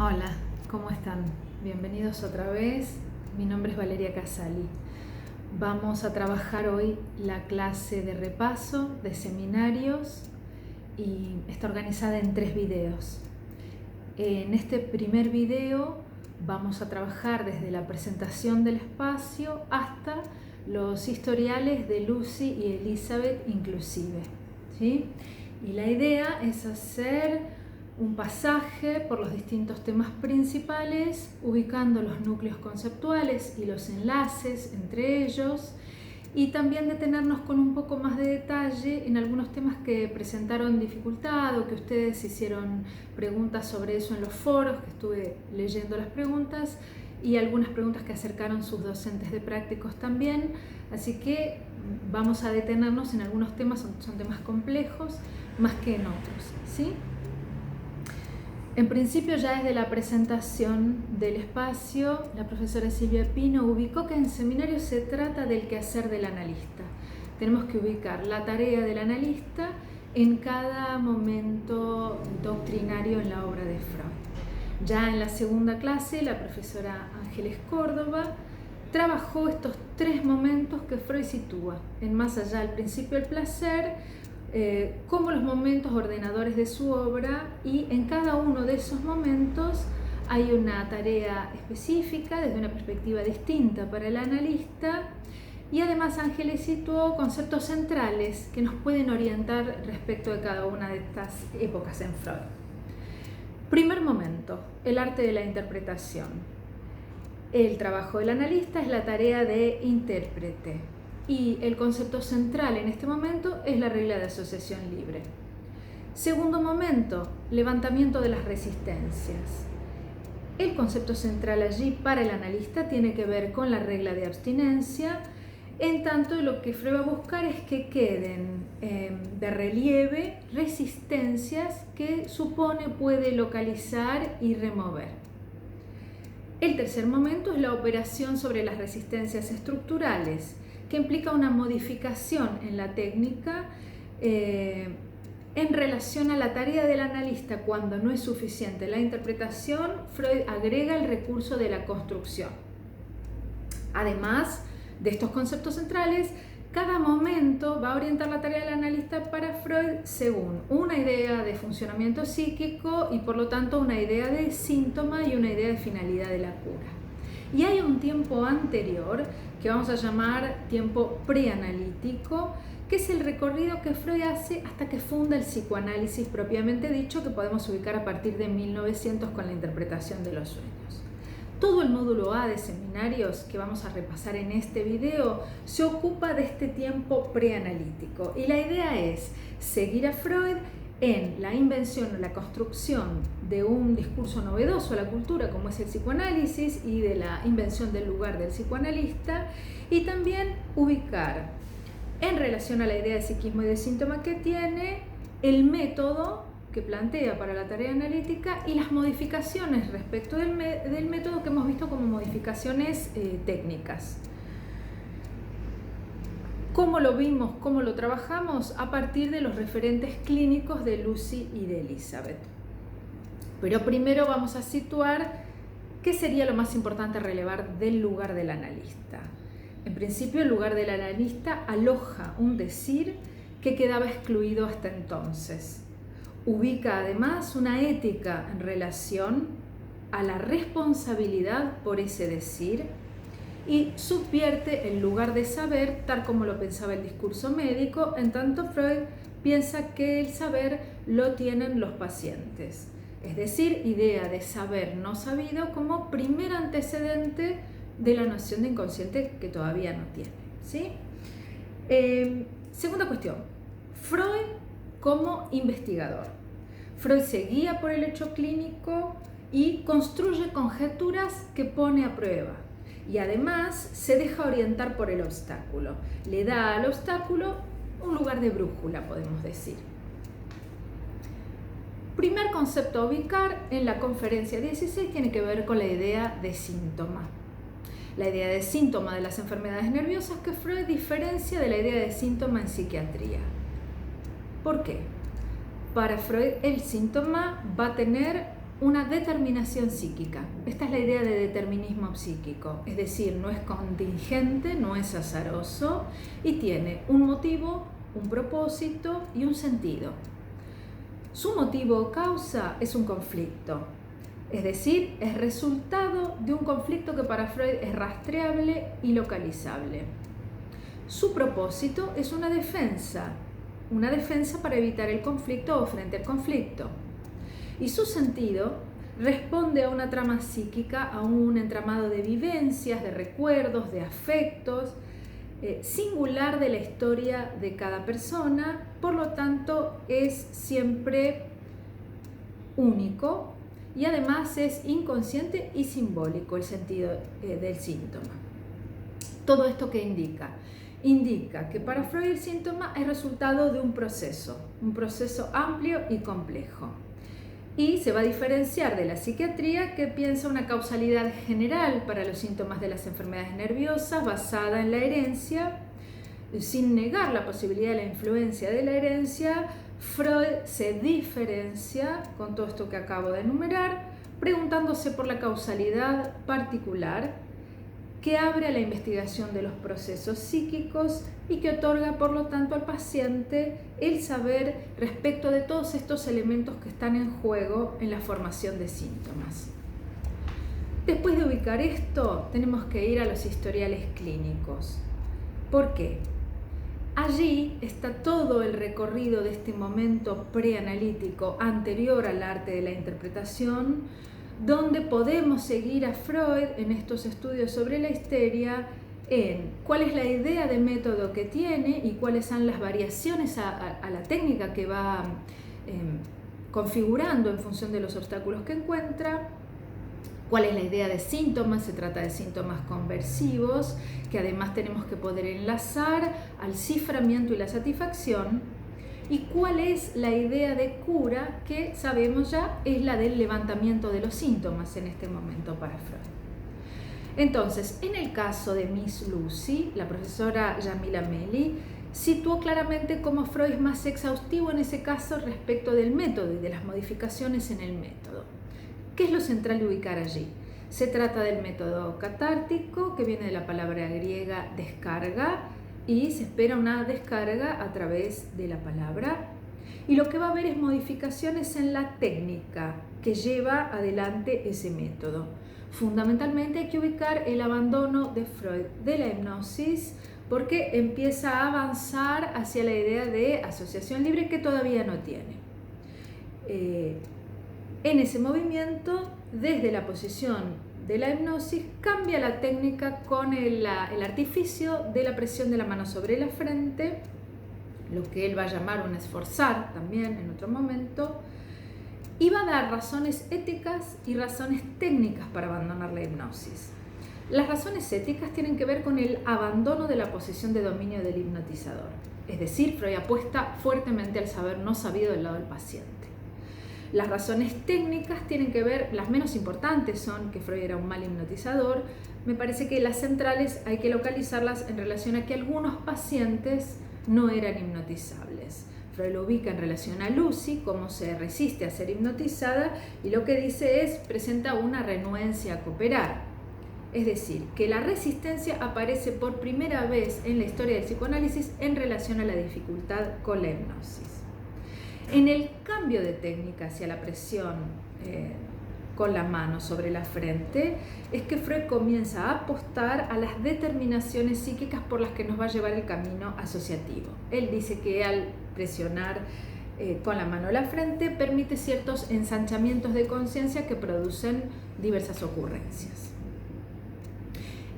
Hola, ¿cómo están? Bienvenidos otra vez. Mi nombre es Valeria Casali. Vamos a trabajar hoy la clase de repaso de seminarios y está organizada en 3 videos. En este primer video vamos a trabajar desde la presentación del espacio hasta los historiales de Lucy y Elizabeth inclusive, ¿sí? Y la idea es hacer un pasaje por los distintos temas principales, ubicando los núcleos conceptuales y los enlaces entre ellos, y también detenernos con un poco más de detalle en algunos temas que presentaron dificultad o que ustedes hicieron preguntas sobre eso en los foros, que estuve leyendo las preguntas, y algunas preguntas que acercaron sus docentes de prácticos también. Así que vamos a detenernos en algunos temas, son temas complejos más que en otros, ¿sí? En principio, ya desde la presentación del espacio, la profesora Silvia Pino ubicó que en seminario se trata del quehacer del analista. Tenemos que ubicar la tarea del analista en cada momento doctrinario en la obra de Freud. Ya en la segunda clase, la profesora Ángeles Córdoba trabajó estos 3 momentos que Freud sitúa en Más allá del principio del placer, como los momentos ordenadores de su obra, y en cada uno de esos momentos hay una tarea específica desde una perspectiva distinta para el analista, y además Ángeles situó conceptos centrales que nos pueden orientar respecto de cada una de estas épocas en Freud. Primer momento, el arte de la interpretación. El trabajo del analista es la tarea de intérprete, y el concepto central en este momento es la regla de asociación libre. Segundo momento, levantamiento de las resistencias. El concepto central allí para el analista tiene que ver con la regla de abstinencia, en tanto lo que Freud va a buscar es que queden de relieve resistencias que supone puede localizar y remover. El tercer momento es la operación sobre las resistencias estructurales, que implica una modificación en la técnica en relación a la tarea del analista. Cuando no es suficiente la interpretación, Freud agrega el recurso de la construcción. Además de estos conceptos centrales, cada momento va a orientar la tarea del analista para Freud según una idea de funcionamiento psíquico y por lo tanto una idea de síntoma y una idea de finalidad de la cura. Y hay un tiempo anterior que vamos a llamar tiempo preanalítico, que es el recorrido que Freud hace hasta que funda el psicoanálisis propiamente dicho, que podemos ubicar a partir de 1900 con la interpretación de los sueños. Todo el módulo A de seminarios que vamos a repasar en este video se ocupa de este tiempo preanalítico, y la idea es seguir a Freud en la invención o la construcción de un discurso novedoso a la cultura como es el psicoanálisis y de la invención del lugar del psicoanalista, y también ubicar en relación a la idea de psiquismo y de síntoma que tiene el método que plantea para la tarea analítica y las modificaciones respecto del método que hemos visto como modificaciones técnicas. ¿Cómo lo vimos? ¿Cómo lo trabajamos? A partir de los referentes clínicos de Lucy y de Elizabeth. Pero primero vamos a situar qué sería lo más importante a relevar del lugar del analista. En principio, el lugar del analista aloja un decir que quedaba excluido hasta entonces. Ubica además una ética en relación a la responsabilidad por ese decir, y subvierte el lugar de saber tal como lo pensaba el discurso médico, en tanto Freud piensa que el saber lo tienen los pacientes, es decir, idea de saber no sabido como primer antecedente de la noción de inconsciente que todavía no tiene, ¿sí? Segunda cuestión, Freud como investigador. Freud se guía por el hecho clínico y construye conjeturas que pone a prueba. Y además se deja orientar por el obstáculo. Le da al obstáculo un lugar de brújula, podemos decir. Primer concepto a ubicar en la conferencia 16 tiene que ver con la idea de síntoma. La idea de síntoma de las enfermedades nerviosas que Freud diferencia de la idea de síntoma en psiquiatría. ¿Por qué? Para Freud el síntoma va a tener una determinación psíquica. Esta es la idea de determinismo psíquico, es decir, no es contingente, no es azaroso y tiene un motivo, un propósito y un sentido. Su motivo o causa es un conflicto, es decir, es resultado de un conflicto que para Freud es rastreable y localizable. Su propósito es una defensa para evitar el conflicto o frente al conflicto. Y su sentido responde a una trama psíquica, a un entramado de vivencias, de recuerdos, de afectos, singular de la historia de cada persona, por lo tanto es siempre único y además es inconsciente y simbólico el sentido del síntoma. ¿Todo esto qué indica? Indica que para Freud el síntoma es resultado de un proceso amplio y complejo. Y se va a diferenciar de la psiquiatría, que piensa una causalidad general para los síntomas de las enfermedades nerviosas basada en la herencia. Sin negar la posibilidad de la influencia de la herencia, Freud se diferencia con todo esto que acabo de enumerar, preguntándose por la causalidad particular que abre a la investigación de los procesos psíquicos y que otorga, por lo tanto, al paciente el saber respecto de todos estos elementos que están en juego en la formación de síntomas. Después de ubicar esto, tenemos que ir a los historiales clínicos. ¿Por qué? Allí está todo el recorrido de este momento preanalítico anterior al arte de la interpretación, donde podemos seguir a Freud en estos estudios sobre la histeria en cuál es la idea de método que tiene y cuáles son las variaciones a la técnica que va configurando en función de los obstáculos que encuentra, cuál es la idea de síntomas, se trata de síntomas conversivos, que además tenemos que poder enlazar al ciframiento y la satisfacción, y cuál es la idea de cura, que sabemos ya es la del levantamiento de los síntomas en este momento para Freud. Entonces, en el caso de Miss Lucy, la profesora Yamila Meli situó claramente cómo Freud es más exhaustivo en ese caso respecto del método y de las modificaciones en el método. ¿Qué es lo central de ubicar allí? Se trata del método catártico, que viene de la palabra griega descarga, y se espera una descarga a través de la palabra. Y lo que va a haber es modificaciones en la técnica que lleva adelante ese método. Fundamentalmente hay que ubicar el abandono de Freud de la hipnosis, porque empieza a avanzar hacia la idea de asociación libre que todavía no tiene. En ese movimiento, desde la posición de la hipnosis, cambia la técnica con el artificio de la presión de la mano sobre la frente, lo que él va a llamar un esforzar también en otro momento, y va a dar razones éticas y razones técnicas para abandonar la hipnosis. Las razones éticas tienen que ver con el abandono de la posición de dominio del hipnotizador, es decir, Freud apuesta fuertemente al saber no sabido del lado del paciente. Las razones técnicas tienen que ver, las menos importantes son que Freud era un mal hipnotizador. Me parece que las centrales hay que localizarlas en relación a que algunos pacientes no eran hipnotizables. Freud lo ubica en relación a Lucy, cómo se resiste a ser hipnotizada, y lo que dice es, presenta una renuencia a cooperar. Es decir, que la resistencia aparece por primera vez en la historia del psicoanálisis en relación a la dificultad con la hipnosis. En el cambio de técnica hacia la presión con la mano sobre la frente, es que Freud comienza a apostar a las determinaciones psíquicas por las que nos va a llevar el camino asociativo. Él dice que al presionar con la mano la frente permite ciertos ensanchamientos de conciencia que producen diversas ocurrencias.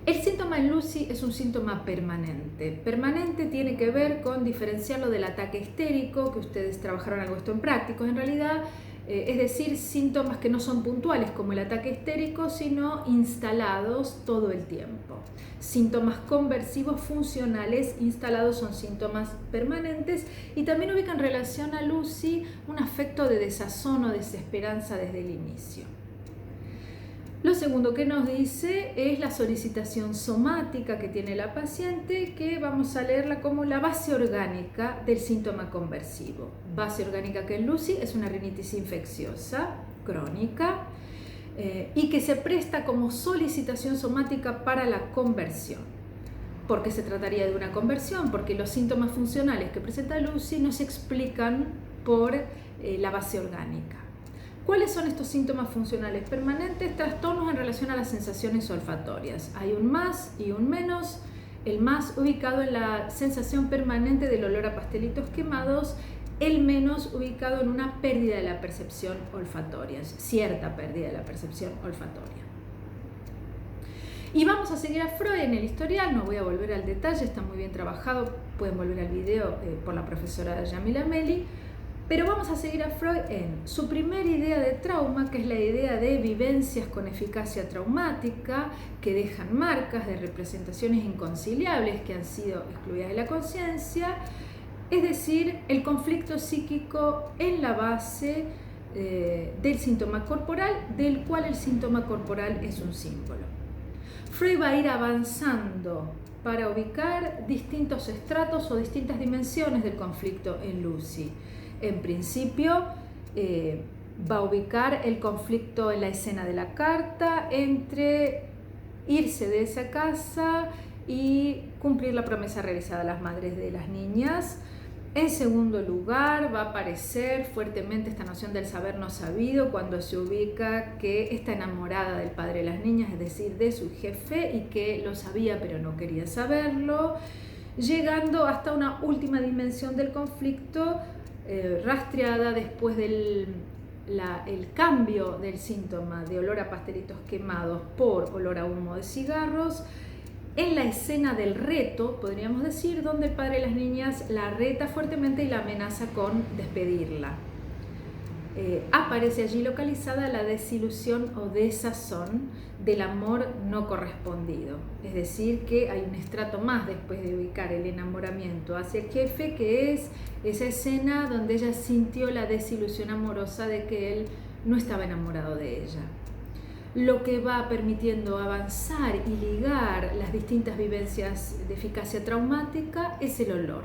El síntoma en Lucy es un síntoma permanente. Permanente tiene que ver con diferenciarlo del ataque histérico, que ustedes trabajaron algo esto en prácticos en realidad, es decir, síntomas que no son puntuales como el ataque histérico, sino instalados todo el tiempo. Síntomas conversivos funcionales instalados son síntomas permanentes, y también ubica en relación a Lucy un afecto de desazón o desesperanza desde el inicio. Lo segundo que nos dice es la solicitación somática que tiene la paciente, que vamos a leerla como la base orgánica del síntoma conversivo. Base orgánica que en Lucy es una rinitis infecciosa, crónica y que se presta como solicitación somática para la conversión. ¿Por qué se trataría de una conversión? Porque los síntomas funcionales que presenta Lucy no se explican por la base orgánica. ¿Cuáles son estos síntomas funcionales permanentes? Trastornos en relación a las sensaciones olfatorias. Hay un más y un menos. El más ubicado en la sensación permanente del olor a pastelitos quemados, el menos ubicado en una pérdida de la percepción olfatoria, cierta pérdida de la percepción olfatoria. Y vamos a seguir a Freud en el historial, no voy a volver al detalle, está muy bien trabajado, pueden volver al video por la profesora Yamila Meli, pero vamos a seguir a Freud en su primera idea de trauma, que es la idea de vivencias con eficacia traumática, que dejan marcas de representaciones inconciliables que han sido excluidas de la conciencia, es decir, el conflicto psíquico en la base del síntoma corporal, del cual el síntoma corporal es un símbolo. Freud va a ir avanzando para ubicar distintos estratos o distintas dimensiones del conflicto en Lucy. En principio, va a ubicar el conflicto en la escena de la carta entre irse de esa casa y cumplir la promesa realizada a las madres de las niñas. En segundo lugar, va a aparecer fuertemente esta noción del saber no sabido cuando se ubica que está enamorada del padre de las niñas, es decir, de su jefe, y que lo sabía pero no quería saberlo, llegando hasta una última dimensión del conflicto rastreada después del el cambio del síntoma de olor a pastelitos quemados por olor a humo de cigarros, en la escena del reto, podríamos decir, donde el padre de las niñas la reta fuertemente y la amenaza con despedirla. Aparece allí localizada la desilusión o desazón del amor no correspondido. Es decir, que hay un estrato más después de ubicar el enamoramiento hacia el jefe, que es esa escena donde ella sintió la desilusión amorosa de que él no estaba enamorado de ella. Lo que va permitiendo avanzar y ligar las distintas vivencias de eficacia traumática es el olor.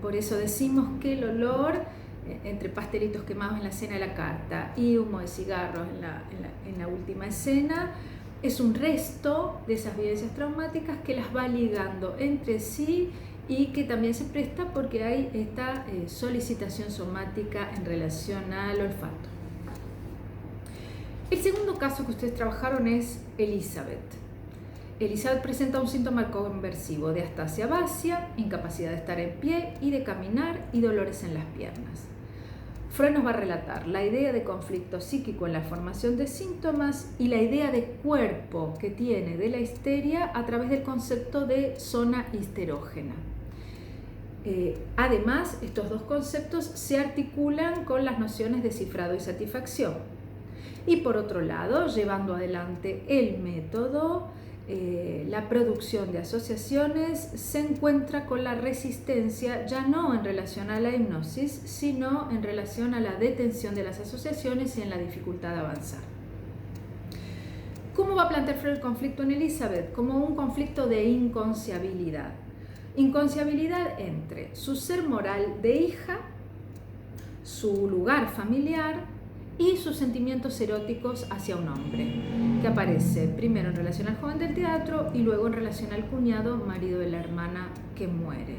Por eso decimos que el olor, entre pastelitos quemados en la escena de la carta y humo de cigarros en la última escena, es un resto de esas vivencias traumáticas que las va ligando entre sí y que también se presta porque hay esta solicitación somática en relación al olfato. El segundo caso que ustedes trabajaron es Elizabeth. Elizabeth presenta un síntoma conversivo de astasia vacia, incapacidad de estar en pie y de caminar y dolores en las piernas. Freud nos va a relatar la idea de conflicto psíquico en la formación de síntomas y la idea de cuerpo que tiene de la histeria a través del concepto de zona histerógena. Además, estos dos conceptos se articulan con las nociones de cifrado y satisfacción. Y por otro lado, llevando adelante el método, la producción de asociaciones se encuentra con la resistencia ya no en relación a la hipnosis, sino en relación a la detención de las asociaciones y en la dificultad de avanzar. ¿Cómo va a plantear Freud el conflicto en Elizabeth? Como un conflicto de inconciabilidad. Inconciabilidad entre su ser moral de hija, su lugar familiar y sus sentimientos eróticos hacia un hombre, que aparece primero en relación al joven del teatro y luego en relación al cuñado, marido de la hermana que muere.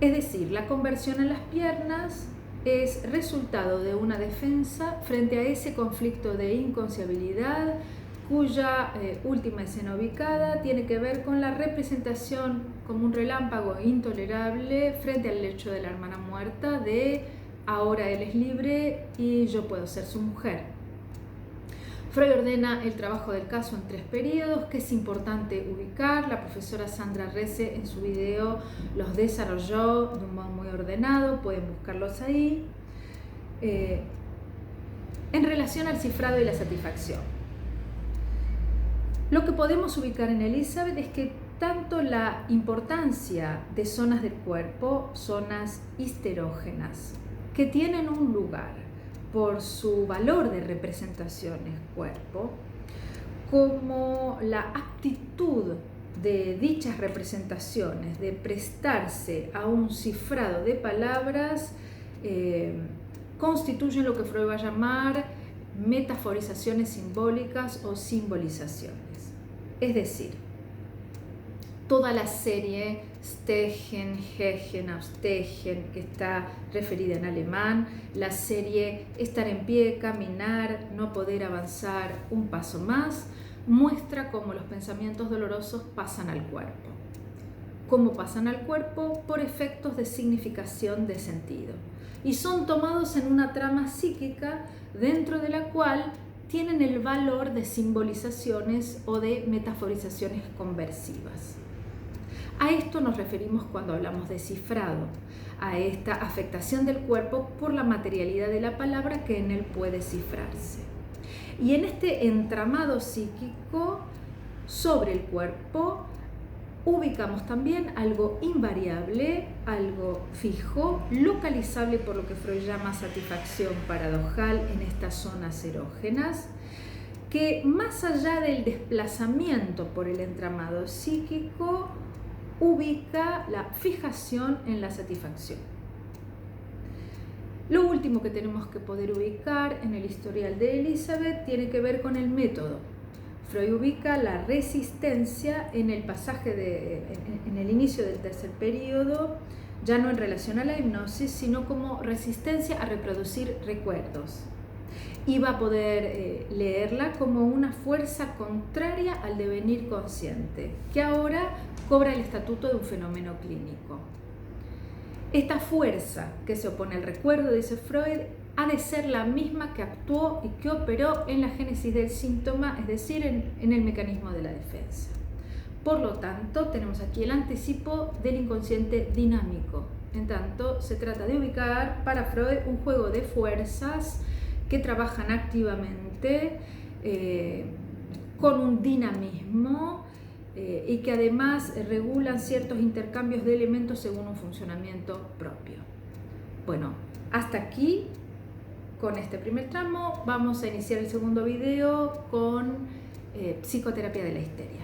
Es decir, la conversión en las piernas es resultado de una defensa frente a ese conflicto de inconciabilidad cuya última escena ubicada tiene que ver con la representación como un relámpago intolerable frente al lecho de la hermana muerta de ahora él es libre y yo puedo ser su mujer. Freud ordena el trabajo del caso en 3 periodos que es importante ubicar. La profesora Sandra Rece en su video los desarrolló de un modo muy ordenado, pueden buscarlos ahí. En relación al cifrado y la satisfacción, lo que podemos ubicar en Elizabeth es que tanto la importancia de zonas del cuerpo, zonas histerógenas, que tienen un lugar por su valor de representaciones cuerpo, como la aptitud de dichas representaciones de prestarse a un cifrado de palabras constituyen lo que Freud va a llamar metaforizaciones simbólicas o simbolizaciones. Es decir, toda la serie Stechen, Hechen, Ausstechen, que está referida en alemán, la serie estar en pie, caminar, no poder avanzar un paso más, muestra cómo los pensamientos dolorosos pasan al cuerpo. ¿Cómo pasan al cuerpo? Por efectos de significación de sentido. Y son tomados en una trama psíquica dentro de la cual tienen el valor de simbolizaciones o de metaforizaciones conversivas. A esto nos referimos cuando hablamos de cifrado, a esta afectación del cuerpo por la materialidad de la palabra que en él puede cifrarse. Y en este entramado psíquico sobre el cuerpo ubicamos también algo invariable, algo fijo, localizable por lo que Freud llama satisfacción paradojal en estas zonas erógenas, que más allá del desplazamiento por el entramado psíquico, ubica la fijación en la satisfacción. Lo último que tenemos que poder ubicar en el historial de Elizabeth tiene que ver con el método. Freud ubica la resistencia en el pasaje en el inicio del tercer periodo, ya no en relación a la hipnosis, sino como resistencia a reproducir recuerdos. Y va a poder leerla como una fuerza contraria al devenir consciente, que ahora cobra el estatuto de un fenómeno clínico. Esta fuerza que se opone al recuerdo, dice Freud, ha de ser la misma que actuó y que operó en la génesis del síntoma, es decir, en el mecanismo de la defensa. Por lo tanto, tenemos aquí el anticipo del inconsciente dinámico. En tanto, se trata de ubicar para Freud un juego de fuerzas que trabajan activamente con un dinamismo y que además regulan ciertos intercambios de elementos según un funcionamiento propio. Bueno, hasta aquí con este primer tramo. Vamos a iniciar el segundo video con psicoterapia de la histeria.